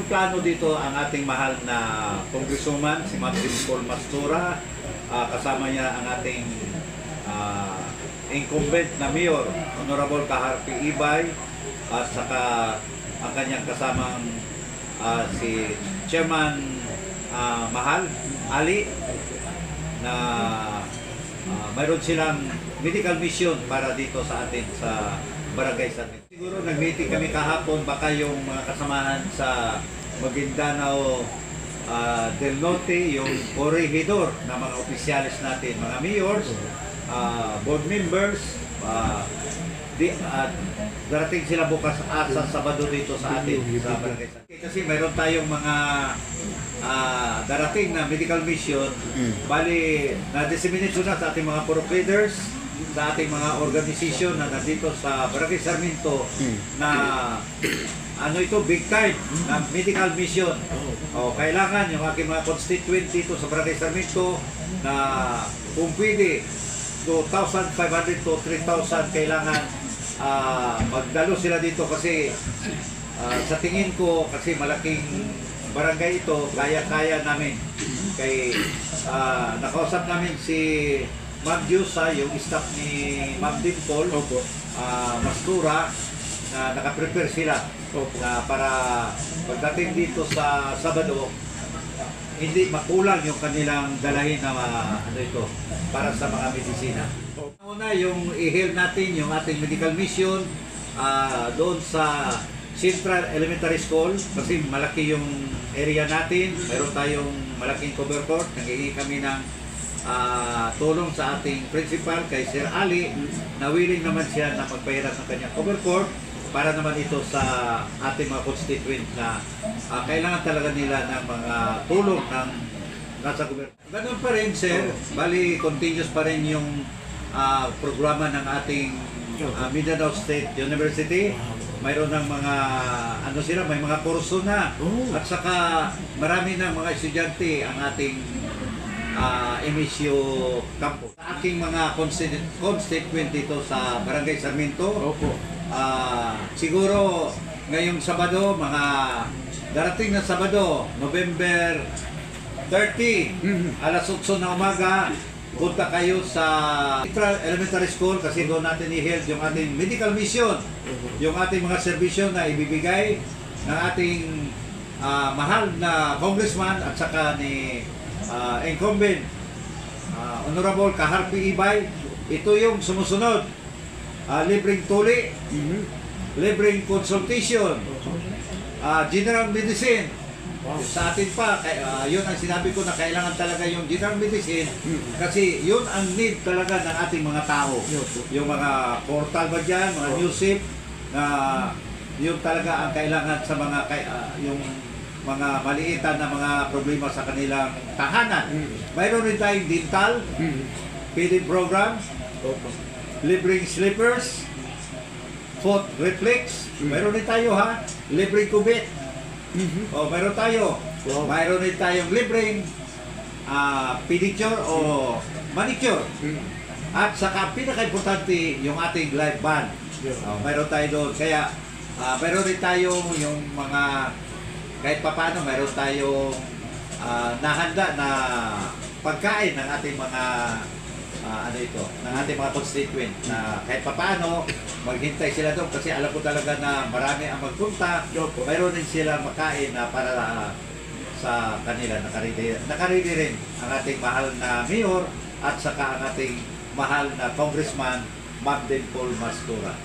plano dito ang ating mahal na Congresswoman, si Ma'am Dimple Mastura, kasama niya ang ating incumbent na Mayor, Honorable Kaharpi Ibay, at saka ang kanyang kasamang si Chairman Mahal Ali, na mayroon silang medical mission para dito sa atin sa Barangay Sarmiento. Siguro nag-meeting kami kahapon, baka yung mga kasamahan sa Maguindanao del Norte, yung corregidor na mga opisyalis natin, mga mayors, board members, darating sila bukas sa Sabado dito sa atin sa Barangay Sarmiento. Kasi mayroon tayong mga darating na medical mission, bali na-disseminate na sa ating mga purok leaders, sa ating mga organisasyon na nandito sa Barangay Sarmiento, na ano ito, big time na medical mission. Kailangan yung aking mga constituent dito sa Barangay Sarmiento na kung pwede 2,500 to 3,000 kailangan magdalo sila dito, kasi sa tingin ko, kasi malaking barangay ito, kaya-kaya namin. Kay nakausap namin si Ma'am Diyosa, yung staff ni Ma'am Dimple Mastura, na nakaprepare sila na para pagdating dito sa Sabado, hindi makulang yung kanilang dalahin na ano ito, para sa mga medisina. Una, yung i-heal natin yung ating medical mission doon sa Central Elementary School, kasi malaki yung area natin, mayroon tayong malaking cover court. Nanghihingi kami ng tulong sa ating principal, kay Sir Ali, na willing naman siya na magpahiram ng kanyang cover court para naman ito sa ating mga constituent na kailangan talaga nila ng mga tulong ng nasa gobyerno. Ganun pa rin, sir, bali continuous pa rin yung programa ng ating Mindanao State University. Mayroon ng mga ano sila, may mga kurso na, at saka marami ng mga estudyante ang ating MSU campus. Sa aking mga constituent dito sa Barangay Sarmiento, siguro ngayong Sabado, mga darating na Sabado, November 30, alas 8 na umaga, punta kayo sa Central Elementary School, kasi doon natin i-held yung ating medical mission, yung ating mga serbisyo na ibibigay ng ating mahal na congressman at saka ni incumbent Honorable Kaharpi Ibay. Ito yung sumusunod: libreng tuli, libreng consultation, general medicine. Sa atin pa, yun ang sinabi ko, na kailangan talaga yung general medicine, kasi yun ang need talaga ng ating mga tao. Yung mga portal ba dyan, mga newsip, na yun talaga ang kailangan sa mga yung mga maliitan na mga problema sa kanilang tahanan. Mayroon rin tayong dental, feeding program, libreng slippers, foot reflex, mayroon rin tayo libreng kubit. Mayroon tayo. Mayroon din tayong libreng pedicure o manicure. At saka pinaka-importante, yung ating live band. Mayroon tayo doon. Kaya mayroon din tayo yung mga, kahit papano, mayroon tayong nahanda na pagkain ng ating mga ng ating mga constituent, na kahit papaano maghintay sila doon, kasi alam ko talaga na marami ang magpunta. Mayroon din sila makain na para sa kanila. Nakaredy rin ang ating mahal na mayor at saka ang ating mahal na congressman, Ma'am Dimple Mastura.